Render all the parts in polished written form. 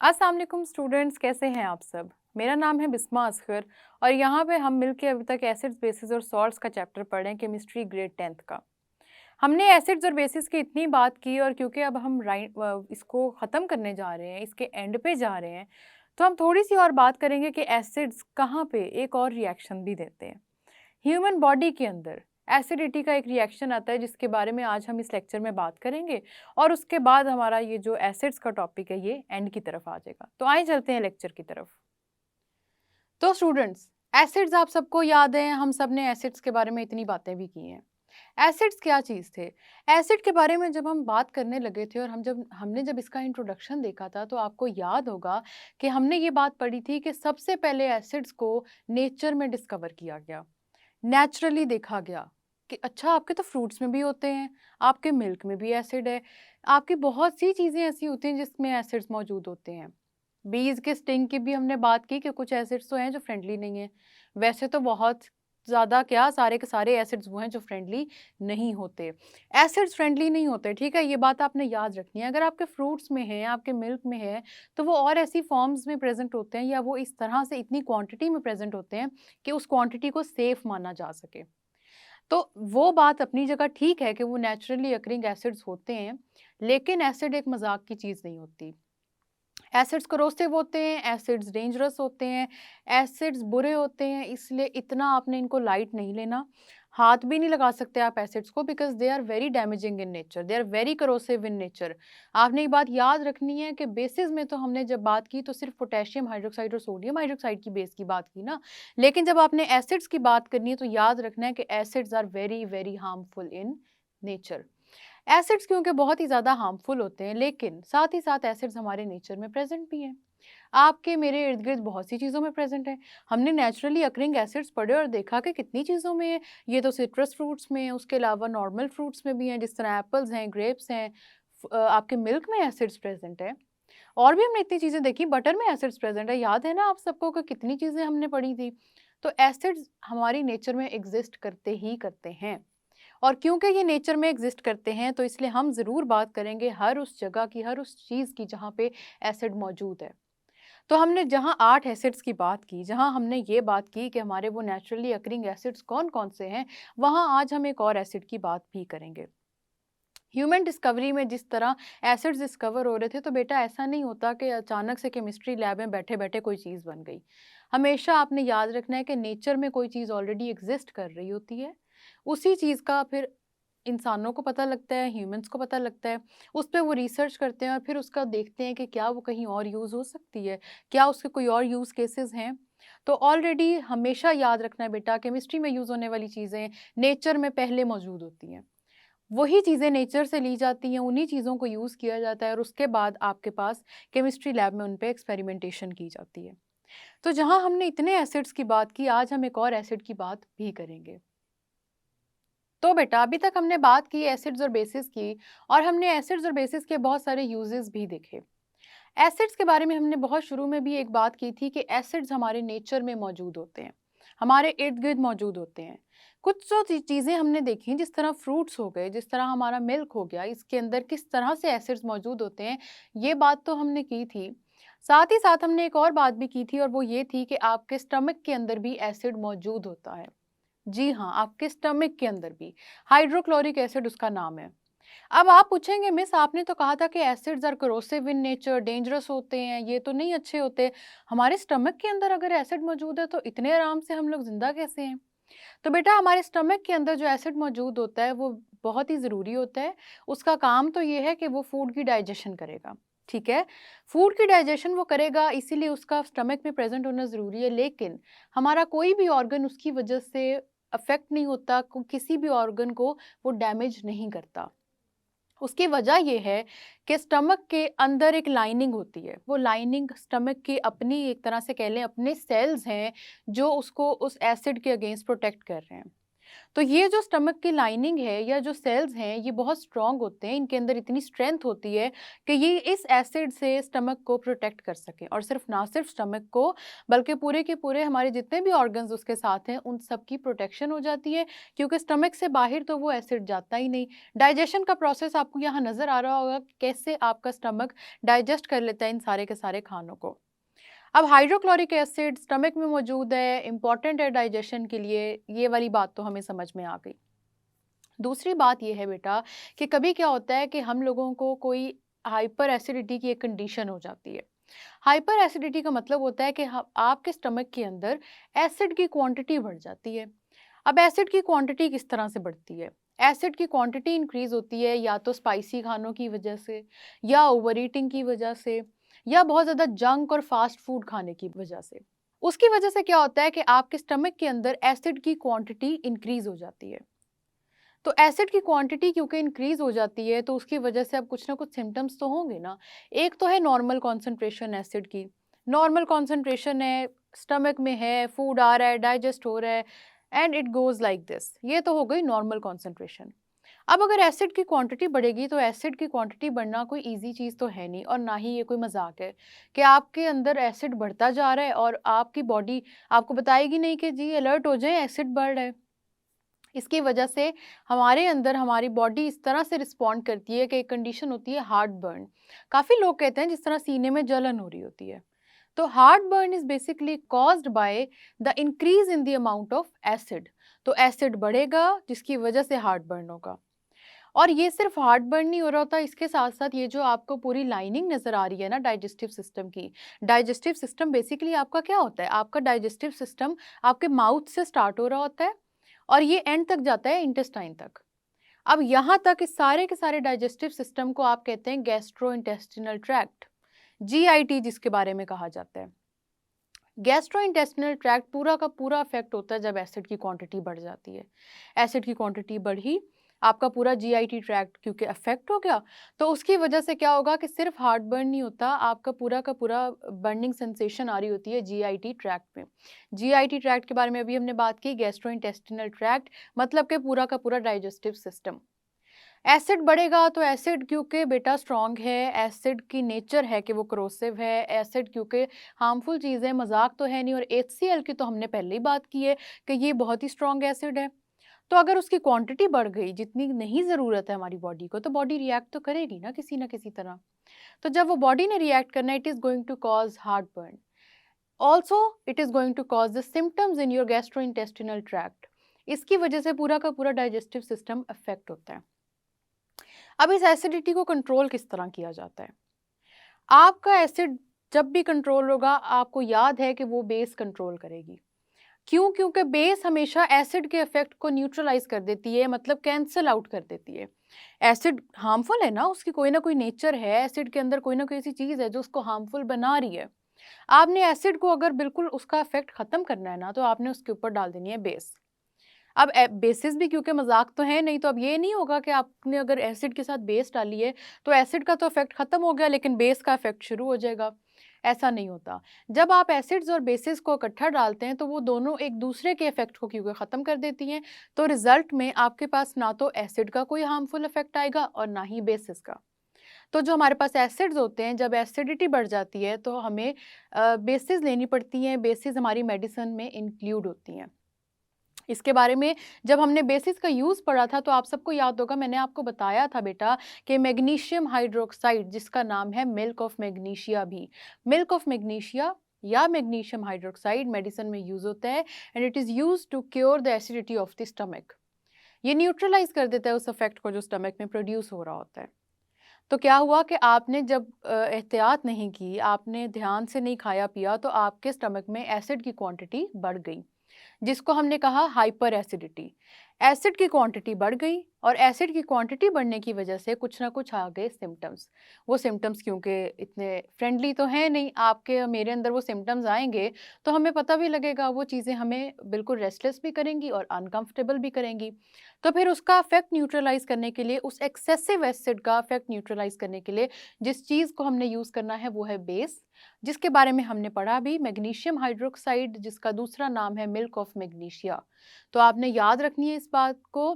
अस्सलाम वालेकुम स्टूडेंट्स, कैसे हैं आप सब। मेरा नाम है बिस्मा असगर और यहाँ पे हम मिलके अभी तक एसिड्स बेसिस और सॉल्ट्स का चैप्टर पढ़े हैं, केमिस्ट्री ग्रेड 10th का। हमने एसिड्स और बेसिस की इतनी बात की और क्योंकि अब हम इसको ख़त्म करने जा रहे हैं, इसके एंड पे जा रहे हैं, तो हम थोड़ी सी और बात करेंगे कि एसिड्स कहाँ पे एक और रिएक्शन भी देते हैं। ह्यूमन बॉडी के अंदर एसिडिटी का एक रिएक्शन आता है जिसके बारे में आज हम इस लेक्चर में बात करेंगे और उसके बाद हमारा ये जो एसिड्स का टॉपिक है ये एंड की तरफ आ जाएगा। तो आइए चलते हैं लेक्चर की तरफ। तो स्टूडेंट्स, एसिड्स आप सबको याद है, हम सब ने एसिड्स के बारे में इतनी बातें भी की हैं। एसिड्स क्या चीज़ थे? एसिड के बारे में जब हम बात करने लगे थे और हमने जब इसका इंट्रोडक्शन देखा था तो आपको याद होगा कि हमने ये बात पढ़ी थी कि सबसे पहले एसिड्स को नेचर में डिस्कवर किया गया, नेचुरली देखा गया कि अच्छा आपके तो फ्रूट्स में भी होते हैं, आपके मिल्क में भी एसिड है, आपकी बहुत सी चीज़ें ऐसी होती हैं जिसमें एसिड्स मौजूद होते हैं। बीज के स्टिंग की भी हमने बात की कि कुछ एसिड्स तो हैं जो फ्रेंडली नहीं है। वैसे तो बहुत ज़्यादा क्या सारे के सारे एसिड्स वो हैं जो फ्रेंडली नहीं होते। एसिड्स फ्रेंडली नहीं होते, ठीक है? ये बात आपने याद रखनी है। अगर आपके फ्रूट्स में है, आपके मिल्क में है, तो वो और ऐसी फॉर्म्स में प्रेज़ेंट होते हैं या वो इस तरह से इतनी क्वांटिटी में प्रेज़ेंट होते हैं कि उस क्वांटिटी को सेफ़ माना जा सके। तो वो बात अपनी जगह ठीक है कि वो नेचुरली अकरिंग एसिड्स होते हैं, लेकिन एसिड एक मज़ाक की चीज़ नहीं होती। एसिड्स करोसिव होते हैं, एसिड्स डेंजरस होते हैं, एसिड्स बुरे होते हैं, इसलिए इतना आपने इनको लाइट नहीं लेना। हाथ भी नहीं लगा सकते आप एसिड्स को because they are very damaging in nature, they are very corrosive in nature. आपने ये बात याद रखनी है कि बेसिस में तो हमने जब बात की तो सिर्फ पोटेशियम हाइड्रोक्साइड और सोडियम हाइड्रोक्साइड की बेस की बात की ना, लेकिन जब आपने एसिड्स की बात करनी है तो याद रखना है कि acids are very, very harmful in nature. Acids क्योंकि बहुत ही ज़्यादा हार्मफुल होते हैं, लेकिन साथ ही साथ एसिड्स हमारे नेचर में प्रेजेंट भी हैं। आपके मेरे इर्द गिर्द बहुत सी चीज़ों में प्रेजेंट है। हमने नेचुरली अकरिंग एसिड्स पढ़े और देखा कि कितनी चीज़ों में है। ये तो सिट्रस फ्रूट्स में है, उसके अलावा नॉर्मल फ्रूट्स में भी हैं, जिस तरह एप्पल्स हैं, ग्रेप्स हैं। आपके मिल्क में एसिड्स प्रेजेंट है। और भी हमने इतनी चीज़ें देखी, बटर में एसिड्स प्रेजेंट है। याद है ना आप सबको कि कितनी चीज़ें हमने पढ़ी थी। तो एसिड्स हमारी नेचर में एग्जिस्ट करते ही करते हैं। और क्योंकि ये नेचर में एग्जिस्ट करते हैं तो इसलिए हम ज़रूर बात करेंगे हर उस जगह की, हर उस चीज़ की जहाँ पे एसिड मौजूद है। तो हमने जहाँ 8 एसिड्स की बात की, जहाँ हमने ये बात की कि हमारे वो नेचुरली अकरिंग एसिड्स कौन-कौन से हैं, वहाँ आज हम एक और एसिड की बात भी करेंगे। ह्यूमन डिस्कवरी में जिस तरह एसिड्स डिस्कवर हो रहे थे, तो बेटा ऐसा नहीं होता कि अचानक से केमिस्ट्री लैब में बैठे-बैठे कोई चीज़ बन गई। हमेशा आपने याद रखना है कि नेचर में कोई चीज़ ऑलरेडी एग्जिस्ट कर रही होती है, उसी चीज़ का फिर इंसानों को पता लगता है, ह्यूमन्स को पता लगता है, उस पे वो रिसर्च करते हैं और फिर उसका देखते हैं कि क्या वो कहीं और यूज़ हो सकती है, क्या उसके कोई और यूज़ केसेस हैं। तो ऑलरेडी हमेशा याद रखना है बेटा, केमिस्ट्री में यूज़ होने वाली चीज़ें नेचर में पहले मौजूद होती हैं। वही चीज़ें नेचर से ली जाती हैं, उन्हीं चीज़ों को यूज़ किया जाता है और उसके बाद आपके पास केमिस्ट्री लैब में उन पे एक्सपेरिमेंटेशन की जाती है। तो जहाँ हमने इतने एसिड्स की बात की, आज हम एक और एसिड की बात भी करेंगे। तो बेटा अभी तक हमने बात की एसिड्स और बेसिस की और हमने एसिड्स और बेसिस के बहुत सारे यूजेस भी देखे। एसिड्स के बारे में हमने बहुत शुरू में भी एक बात की थी कि एसिड्स हमारे नेचर में मौजूद होते हैं, हमारे इर्द गिर्द मौजूद होते हैं। कुछ जो चीज़ें हमने देखी, जिस तरह फ्रूट्स हो गए, जिस तरह हमारा मिल्क हो गया, इसके अंदर किस तरह से एसिड्स मौजूद होते हैं, ये बात तो हमने की थी। साथ ही साथ हमने एक और बात भी की थी और वो ये थी कि आपके स्टमक के अंदर भी एसिड मौजूद होता है। जी हाँ, आपके स्टमक के अंदर भी। हाइड्रोक्लोरिक एसिड उसका नाम है। अब आप पूछेंगे मिस आपने तो कहा था कि acids are corrosive in nature, dangerous होते हैं, ये तो नहीं अच्छे होते। हमारे स्टमक के अंदर अगर एसिड मौजूद है तो इतने आराम से हम लोग ज़िंदा कैसे हैं? तो बेटा हमारे स्टमक के अंदर जो एसिड मौजूद होता है वो बहुत ही ज़रूरी होता है। उसका काम तो ये है कि वो फूड की डाइजेशन करेगा, ठीक है? फूड की डाइजेशन वो करेगा, इसीलिए उसका स्टमक में प्रेज़ेंट होना ज़रूरी है, लेकिन हमारा कोई भी ऑर्गन उसकी वजह से अफ़ेक्ट नहीं होता, किसी भी ऑर्गन को वो डैमेज नहीं करता। उसकी वजह ये है कि स्टमक के अंदर एक लाइनिंग होती है। वो लाइनिंग स्टमक की अपनी एक तरह से कह लें अपने सेल्स हैं जो उसको उस एसिड के अगेंस्ट प्रोटेक्ट कर रहे हैं। तो ये जो स्टमक की लाइनिंग है या जो सेल्स हैं ये बहुत स्ट्रांग होते हैं, इनके अंदर इतनी स्ट्रेंथ होती है कि ये इस एसिड से स्टमक को प्रोटेक्ट कर सकें। और सिर्फ ना सिर्फ स्टमक को बल्कि पूरे के पूरे हमारे जितने भी ऑर्गन्स उसके साथ हैं उन सब की प्रोटेक्शन हो जाती है, क्योंकि स्टमक से बाहर तो वो एसिड जाता ही नहीं। डाइजेशन का प्रोसेस आपको यहाँ नज़र आ रहा होगा कि कैसे आपका स्टमक डाइजेस्ट कर लेता है इन सारे के सारे खानों को। अब हाइड्रोक्लोरिक एसिड स्टमक में मौजूद है, इम्पॉर्टेंट है डाइजेशन के लिए, ये वाली बात तो हमें समझ में आ गई। दूसरी बात ये है बेटा कि कभी क्या होता है कि हम लोगों को कोई हाइपर एसिडिटी की एक कंडीशन हो जाती है। हाइपर एसिडिटी का मतलब होता है कि आपके स्टमक के अंदर एसिड की क्वांटिटी बढ़ जाती है। अब एसिड की क्वांटिटी किस तरह से बढ़ती है? एसिड की क्वांटिटी इंक्रीज होती है या तो स्पाइसी खानों की वजह से, या ओवर ईटिंग की वजह से, या बहुत ज़्यादा जंक और फास्ट फूड खाने की वजह से। उसकी वजह से क्या होता है कि आपके स्टमक के अंदर एसिड की क्वांटिटी इंक्रीज हो जाती है। तो एसिड की क्वांटिटी क्योंकि इंक्रीज हो जाती है तो उसकी वजह से अब कुछ ना कुछ सिम्टम्स तो होंगे ना। एक तो है नॉर्मल कॉन्सेंट्रेशन एसिड की। नॉर्मल कॉन्सेंट्रेशन है, स्टमक में है, फूड आ रहा है, डाइजेस्ट हो रहा है, and it goes like this. ये तो हो गई नॉर्मल कॉन्सेंट्रेशन। अब अगर एसिड की क्वांटिटी बढ़ेगी तो एसिड की क्वांटिटी बढ़ना कोई इजी चीज़ तो है नहीं, और ना ही ये कोई मजाक है कि आपके अंदर एसिड बढ़ता जा रहा है और आपकी बॉडी आपको बताएगी नहीं कि जी अलर्ट हो जाए, एसिड बढ़ रहा है। इसकी वजह से हमारे अंदर हमारी बॉडी इस तरह से रिस्पॉन्ड करती है कि एक कंडीशन होती है हार्ट बर्न। काफ़ी लोग कहते हैं जिस तरह सीने में जलन हो रही होती है। तो heart burn is basically caused by the increase in the amount of acid. तो एसिड बढ़ेगा जिसकी वजह से हार्ट बर्न होगा। और ये सिर्फ हार्ट बर्न नहीं हो रहा होता, इसके साथ साथ ये जो आपको पूरी लाइनिंग नज़र आ रही है ना डाइजेस्टिव सिस्टम की। डाइजेस्टिव सिस्टम बेसिकली आपका क्या होता है? आपका डाइजेस्टिव सिस्टम आपके माउथ से स्टार्ट हो रहा होता है और ये एंड तक जाता है इंटेस्टाइन तक। अब यहाँ तक इस सारे के सारे डाइजेस्टिव सिस्टम को आप कहते हैं गैस्ट्रो इंटेस्टिनल ट्रैक्ट, जीआईटी जिसके बारे में कहा जाता है। गैस्ट्रो इंटेस्टिनल ट्रैक्ट पूरा का पूरा अफेक्ट होता है जब एसिड की क्वांटिटी बढ़ जाती है। एसिड की क्वांटिटी बढ़ी, आपका पूरा जीआईटी ट्रैक्ट क्योंकि अफेक्ट हो गया, तो उसकी वजह से क्या होगा कि सिर्फ हार्ट बर्न नहीं होता, आपका पूरा का पूरा बर्निंग सेंसेशन आ रही होती है जीआईटी ट्रैक्ट में। जीआईटी ट्रैक्ट के बारे में अभी हमने बात की, गैस्ट्रो इंटेस्टिनल ट्रैक्ट मतलब कि पूरा का पूरा डाइजेस्टिव सिस्टम। एसिड बढ़ेगा तो एसिड क्योंकि बेटा स्ट्रॉन्ग है, एसिड की नेचर है कि वो करोसिव है, एसिड क्योंकि हार्मफुल चीज़ है, मजाक तो है नहीं। और HCl की तो हमने पहले ही बात की है कि ये बहुत ही स्ट्रॉन्ग एसिड है। तो अगर उसकी क्वांटिटी बढ़ गई जितनी नहीं ज़रूरत है हमारी बॉडी को, तो बॉडी रिएक्ट तो करेगी ना किसी तरह। तो जब वो बॉडी ने रिएक्ट करना, it is going to cause heartburn. Also it is going to cause the symptoms in your gastrointestinal tract. इसकी वजह से पूरा का पूरा डाइजेस्टिव सिस्टम अफेक्ट होता है। अब इस एसिडिटी को कंट्रोल किस तरह किया जाता है? आपका एसिड जब भी कंट्रोल होगा, आपको याद है कि वो बेस कंट्रोल करेगी। क्यों? क्योंकि बेस हमेशा एसिड के इफेक्ट को न्यूट्रलाइज कर देती है, मतलब कैंसल आउट कर देती है। एसिड हार्मफुल है ना, उसकी कोई ना कोई नेचर है, एसिड के अंदर कोई ना कोई ऐसी चीज़ है जो उसको हार्मफुल बना रही है। आपने एसिड को अगर बिल्कुल उसका इफेक्ट ख़त्म करना है ना, तो आपने उसके ऊपर डाल देनी है बेस। अब बेसिस भी क्योंकि मजाक तो है नहीं, तो अब ये नहीं होगा कि आपने अगर एसिड के साथ बेस डाली है तो एसिड का तो इफेक्ट ख़त्म हो गया लेकिन बेस का इफेक्ट शुरू हो जाएगा। ऐसा नहीं होता। जब आप एसिड्स और बेसिस को इकट्ठा डालते हैं तो वो दोनों एक दूसरे के इफेक्ट को क्योंकि ख़त्म कर देती हैं, तो रिजल्ट में आपके पास ना तो एसिड का कोई हार्मफुल इफेक्ट आएगा और ना ही बेसिस का। तो जो हमारे पास एसिड्स होते हैं, जब एसिडिटी बढ़ जाती है तो हमें बेसिस लेनी पड़ती हैं। बेसिस हमारी मेडिसिन में इंक्लूड होती हैं। इसके बारे में जब हमने बेसिस का यूज़ पढ़ा था तो आप सबको याद होगा, मैंने आपको बताया था बेटा कि मैग्नीशियम हाइड्रोक्साइड, जिसका नाम है मिल्क ऑफ मैग्नीशिया, भी मिल्क ऑफ मैग्नीशिया या मैग्नीशियम हाइड्रोक्साइड मेडिसिन में यूज़ होता है, and it is use to cure the acidity of the stomach. ये न्यूट्रलाइज कर देता है उस इफेक्ट को जो स्टमक में प्रोड्यूस हो रहा होता है। तो क्या हुआ कि आपने जब एहतियात नहीं की, आपने ध्यान से नहीं खाया पिया, तो आपके स्टमक में एसिड की क्वांटिटी बढ़ गई, जिसको हमने कहा हाइपर एसिडिटी। एसिड की क्वांटिटी बढ़ गई और एसिड की क्वांटिटी बढ़ने की वजह से कुछ ना कुछ आ गए सिम्टम्स। वो सिम्टम्स क्योंकि इतने फ्रेंडली तो हैं नहीं, आपके और मेरे अंदर वो सिम्टम्स आएंगे तो हमें पता भी लगेगा, वो चीज़ें हमें बिल्कुल रेस्टलेस भी करेंगी और अनकंफर्टेबल भी करेंगी। तो फिर उसका इफेक्ट न्यूट्रलाइज करने के लिए, उस एक्सेसिव एसिड का इफेक्ट न्यूट्रलाइज करने के लिए जिस चीज़ को हमने यूज़ करना है वो है बेस, जिसके बारे में हमने पढ़ा भी, मैग्नीशियम हाइड्रोक्साइड, जिसका दूसरा नाम है मिल्क ऑफ मैग्नीशिया। तो आपने याद रखनी है इस बात को।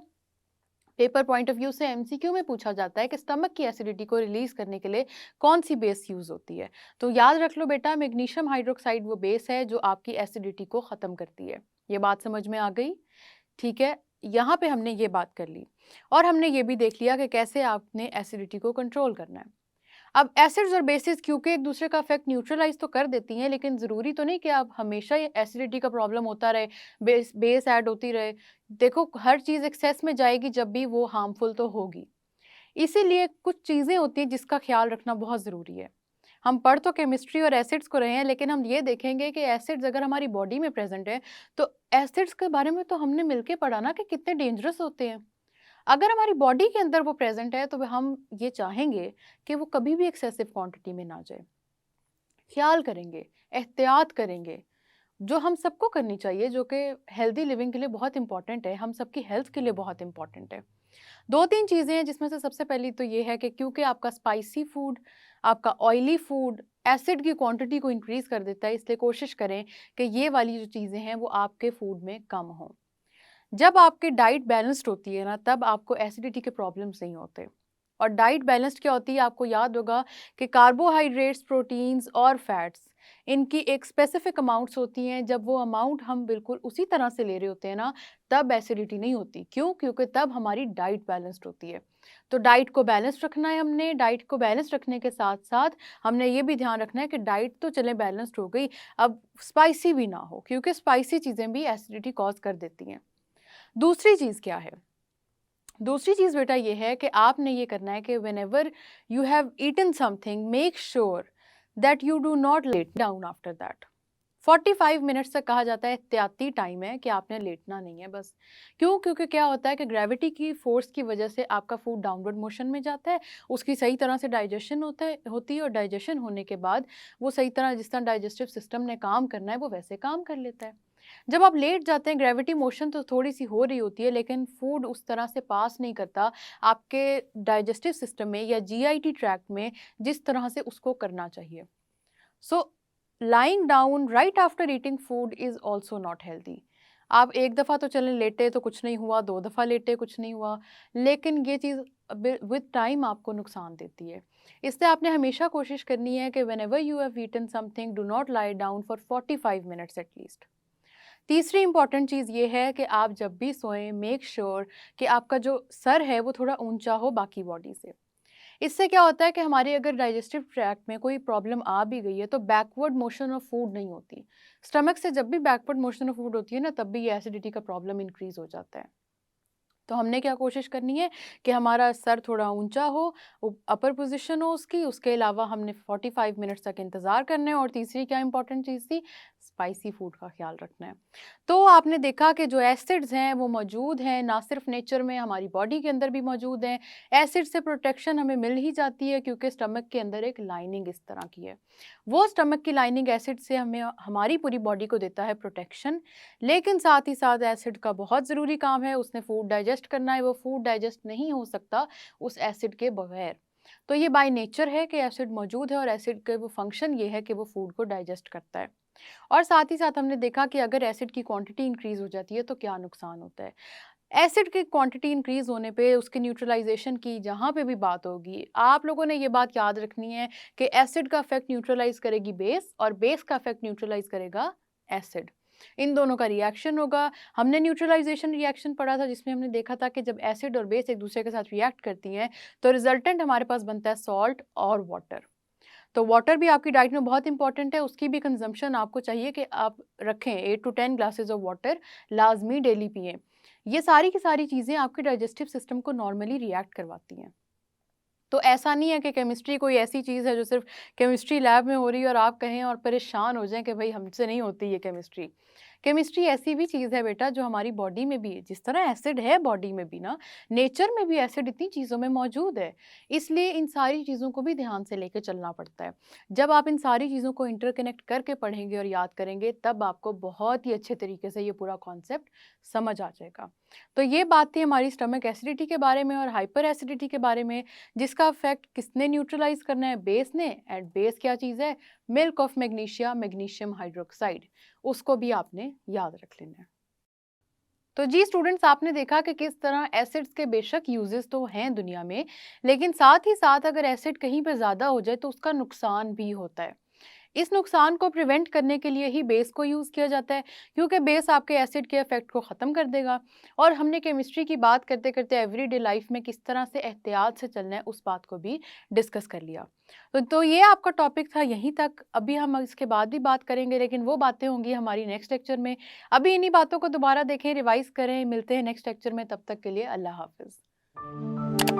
पेपर पॉइंट ऑफ व्यू से एमसीक्यू में पूछा जाता है कि स्टमक की एसिडिटी को रिलीज करने के लिए कौन सी बेस यूज होती है। तो याद रख लो बेटा, मैग्नीशियम हाइड्रोक्साइड वो बेस है जो आपकी एसिडिटी को खत्म करती है। ये बात समझ में आ गई? ठीक है, यहाँ पे हमने ये बात कर ली और हमने ये भी देख लिया कि कैसे आपने एसिडिटी को कंट्रोल करना है। अब एसिड्स और बेसिस क्योंकि एक दूसरे का इफेक्ट न्यूट्रलाइज तो कर देती हैं, लेकिन ज़रूरी तो नहीं कि आप हमेशा ये एसिडिटी का प्रॉब्लम होता रहे, बेस बेस ऐड होती रहे। देखो, हर चीज़ एक्सेस में जाएगी जब भी वो हार्मफुल तो होगी। इसीलिए कुछ चीज़ें होती हैं जिसका ख्याल रखना बहुत ज़रूरी है। हम पढ़ तो केमिस्ट्री और एसिड्स को रहे हैं, लेकिन हम ये देखेंगे कि एसिड्स अगर हमारी बॉडी में प्रेजेंट है तो एसिड्स के बारे में तो हमने मिलके पढ़ा ना कि कितने डेंजरस होते हैं। अगर हमारी बॉडी के अंदर वो प्रेजेंट है तो हम ये चाहेंगे कि वो कभी भी एक्सेसिव क्वांटिटी में ना जाए। ख्याल करेंगे, एहतियात करेंगे, जो हम सबको करनी चाहिए, जो कि हेल्दी लिविंग के लिए बहुत इंपॉर्टेंट है, हम सबकी हेल्थ के लिए बहुत इंपॉर्टेंट है। दो तीन चीज़ें हैं जिसमें से सबसे पहली तो ये है कि क्योंकि आपका स्पाइसी फूड, आपका ऑयली फूड एसिड की क्वांटिटी को इंक्रीज़ कर देता है, इसलिए कोशिश करें कि ये वाली जो चीज़ें हैं वो आपके फूड में कम हों। जब आपकी डाइट बैलेंस्ड होती है ना, तब आपको एसिडिटी के प्रॉब्लम्स नहीं होते। और डाइट बैलेंस्ड क्या होती है, आपको याद होगा कि कार्बोहाइड्रेट्स, प्रोटीन्स और फैट्स, इनकी एक स्पेसिफिक अमाउंट्स होती हैं। जब वो अमाउंट हम बिल्कुल उसी तरह से ले रहे होते हैं ना, तब एसिडिटी नहीं होती। क्यों? क्योंकि तब हमारी डाइट बैलेंस्ड होती है। तो डाइट को बैलेंस रखना है हमने। डाइट को बैलेंस रखने के साथ साथ हमने ये भी ध्यान रखना है कि डाइट तो चले बैलेंस्ड हो गई, अब स्पाइसी भी ना हो, क्योंकि स्पाइसी चीज़ें भी एसिडिटी कॉज कर देती हैं। दूसरी चीज़ क्या है? दूसरी चीज़ बेटा ये है कि आपने ये करना है कि whenever you have eaten something, make sure that you do not let down after that. 45 minutes तक कहा जाता है एहतियाती टाइम है कि आपने लेटना नहीं है बस। क्यों? क्योंकि क्या होता है कि ग्रेविटी की फोर्स की वजह से आपका फूड डाउनवर्ड मोशन में जाता है, उसकी सही तरह से डाइजेशन होती है और डाइजेशन होने के बाद वो सही तरह, जिस तरह डाइजेस्टिव सिस्टम ने काम करना है वो वैसे काम कर लेता है। जब आप लेट जाते हैं, ग्रेविटी मोशन तो थोड़ी सी हो रही होती है, लेकिन फूड उस तरह से पास नहीं करता आपके डाइजेस्टिव सिस्टम में या जीआईटी ट्रैक्ट में जिस तरह से उसको करना चाहिए। So lying down right after eating food is also not healthy. आप एक दफ़ा तो चलें लेटे तो कुछ नहीं हुआ, दो दफ़ा लेटे कुछ नहीं हुआ, लेकिन ये चीज़ विद टाइम आपको नुकसान देती है। इसलिए आपने हमेशा कोशिश करनी है कि whenever you have eaten something, do not lie down for 45 minutes at least. तीसरी इंपॉर्टेंट चीज़ ये है कि आप जब भी सोएं, मेक श्योर कि आपका जो सर है वो थोड़ा ऊंचा हो बाकी बॉडी से। इससे क्या होता है कि हमारे अगर डाइजेस्टिव ट्रैक्ट में कोई प्रॉब्लम आ भी गई है तो बैकवर्ड मोशन ऑफ फूड नहीं होती। स्टमक से जब भी बैकवर्ड मोशन ऑफ फूड होती है ना, तब भी ये एसिडिटी का प्रॉब्लम इंक्रीज हो जाता है। तो हमने क्या कोशिश करनी है कि हमारा सर थोड़ा ऊंचा हो, अपर पोजीशन हो उसकी। उसके अलावा हमने 45 मिनट्स तक इंतज़ार करना है। और तीसरी क्या इंपॉर्टेंट चीज़ थी? स्पाइसी फूड का ख्याल रखना है। तो आपने देखा कि जो एसिड्स हैं वो मौजूद हैं, ना सिर्फ नेचर में, हमारी बॉडी के अंदर भी मौजूद हैं। एसिड से प्रोटेक्शन हमें मिल ही जाती है क्योंकि स्टमक के अंदर एक लाइनिंग इस तरह की है। वो स्टमक की लाइनिंग एसिड से हमें, हमारी पूरी बॉडी को देता है प्रोटेक्शन। लेकिन साथ ही साथ एसिड का बहुत ज़रूरी काम है, उसने फूड डाइजेस्ट करना है। वो फूड डाइजेस्ट नहीं हो सकता उस एसिड के बगैर। तो ये बाय नेचर है कि एसिड मौजूद है और एसिड का वो फंक्शन ये है कि वो फूड को डाइजेस्ट करता है। और साथ ही साथ हमने देखा कि अगर एसिड की क्वांटिटी इंक्रीज हो जाती है तो क्या नुकसान होता है। एसिड की क्वांटिटी इंक्रीज होने पे उसके न्यूट्रलाइजेशन की जहाँ पे भी बात होगी, आप लोगों ने ये बात याद रखनी है कि एसिड का इफेक्ट न्यूट्रलाइज करेगी बेस और बेस का इफेक्ट न्यूट्रलाइज करेगा एसिड। इन दोनों का रिएक्शन होगा। हमने न्यूट्रलाइजेशन रिएक्शन पढ़ा था जिसमें हमने देखा था कि जब एसिड और बेस एक दूसरे के साथ रिएक्ट करती हैं तो रिजल्टेंट हमारे पास बनता है सॉल्ट और वाटर। तो वाटर भी आपकी डाइट में बहुत इंपॉर्टेंट है, उसकी भी कंजम्पशन आपको चाहिए कि आप रखें। 8 to 10 ग्लासेस ऑफ वाटर लाजमी डेली पिएं। ये सारी की सारी चीज़ें आपके डाइजेस्टिव सिस्टम को नॉर्मली रिएक्ट करवाती हैं। तो ऐसा नहीं है कि केमिस्ट्री कोई ऐसी चीज़ है जो सिर्फ केमिस्ट्री लैब में हो रही है और आप कहें और परेशान हो जाएं कि भाई हमसे नहीं होती ये केमिस्ट्री। केमिस्ट्री ऐसी भी चीज़ है बेटा जो हमारी बॉडी में भी है। जिस तरह एसिड है बॉडी में भी ना, नेचर में भी एसिड इतनी चीज़ों में मौजूद है। इसलिए इन सारी चीज़ों को भी ध्यान से लेके चलना पड़ता है। जब आप इन सारी चीज़ों को इंटरकनेक्ट करके पढ़ेंगे और याद करेंगे, तब आपको बहुत ही अच्छे तरीके से ये पूरा कॉन्सेप्ट समझ आ जाएगा। तो ये बात थी हमारी स्टमक एसिडिटी के बारे में और हाइपर एसिडिटी के बारे में, जिसका इफेक्ट किसने न्यूट्रलाइज करना है? बेस ने। एंड बेस क्या चीज़ है? Milk of magnesia, magnesium hydroxide. उसको भी आपने याद रख लेना है। तो जी स्टूडेंट्स, आपने देखा कि किस तरह एसिड्स के बेशक यूजेस तो हैं दुनिया में, लेकिन साथ ही साथ अगर एसिड कहीं पे ज़्यादा हो जाए तो उसका नुकसान भी होता है। इस नुकसान को प्रिवेंट करने के लिए ही बेस को यूज़ किया जाता है, क्योंकि बेस आपके एसिड के इफेक्ट को ख़त्म कर देगा। और हमने केमिस्ट्री की बात करते करते एवरीडे लाइफ में किस तरह से एहतियात से चलना है उस बात को भी डिस्कस कर लिया। तो ये आपका टॉपिक था यहीं तक। अभी हम इसके बाद भी बात करेंगे, लेकिन वो बातें होंगी हमारी नेक्स्ट लेक्चर में। अभी इन्हीं बातों को दोबारा देखें, रिवाइज करें। मिलते हैं नेक्स्ट लेक्चर में, तब तक के लिए अल्लाह हाफिज़।